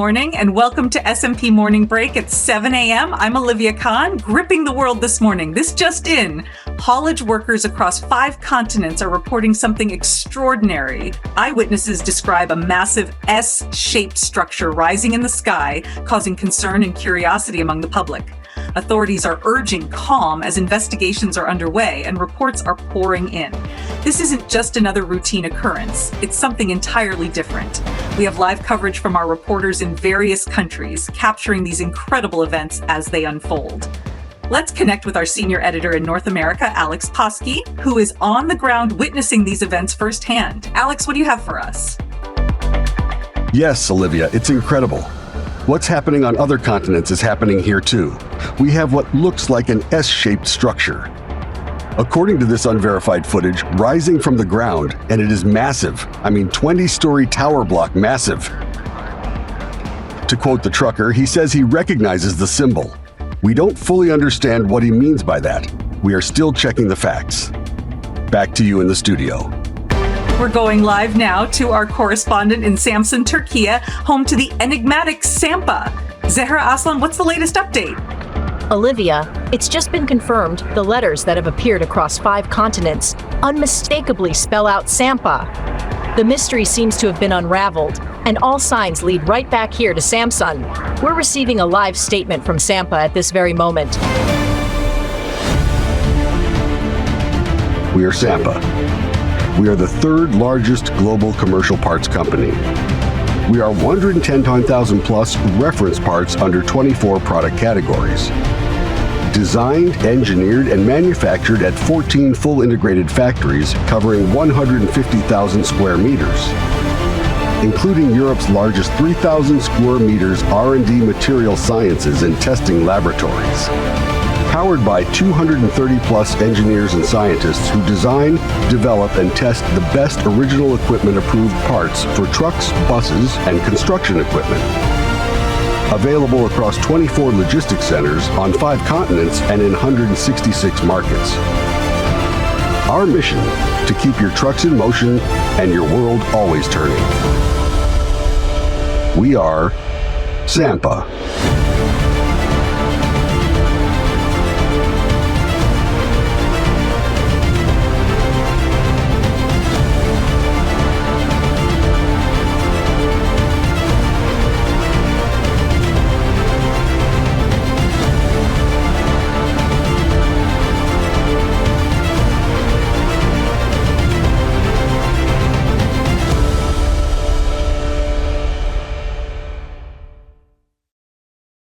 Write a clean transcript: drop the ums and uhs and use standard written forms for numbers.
morning, and welcome to SMP Morning Break at 7 a.m. I'm Olivia Kahn, gripping the world this morning. This just in, haulage workers across 5 continents are reporting something extraordinary. Eyewitnesses describe a massive S-shaped structure rising in the sky, causing concern and curiosity among the public. Authorities are urging calm as investigations are underway and reports are pouring in. This isn't just another routine occurrence. It's something entirely different. We have live coverage from our reporters in various countries, capturing these incredible events as they unfold. Let's connect with our senior editor in North America, Alex Poski, who is on the ground witnessing these events firsthand. Alex, what do you have for us? Yes, Olivia, it's incredible. What's happening on other continents is happening here too. We have what looks like an S-shaped structure. According to this unverified footage, rising from the ground, and it is massive. 20-story tower block massive. To quote the trucker, he says he recognizes the symbol. We don't fully understand what he means by that. We are still checking the facts. Back to you in the studio. We're going live now to our correspondent in Samsun, Turkey, home to the enigmatic Sampa. Zehra Aslan, what's the latest update? Olivia, it's just been confirmed the letters that have appeared across 5 continents unmistakably spell out Sampa. The mystery seems to have been unraveled, and all signs lead right back here to Samsun. We're receiving a live statement from Sampa at this very moment. We are Sampa. We are the 3rd largest global commercial parts company. We are 110,000 plus reference parts under 24 product categories. Designed, engineered, and manufactured at 14 full integrated factories covering 150,000 square meters, including Europe's largest 3,000 square meters R&D material sciences and testing laboratories. Powered by 230 plus engineers and scientists who design, develop, and test the best original equipment approved parts for trucks, buses, and construction equipment. Available across 24 logistics centers on 5 continents and in 166 markets. Our mission, to keep your trucks in motion and your world always turning. We are Sampa.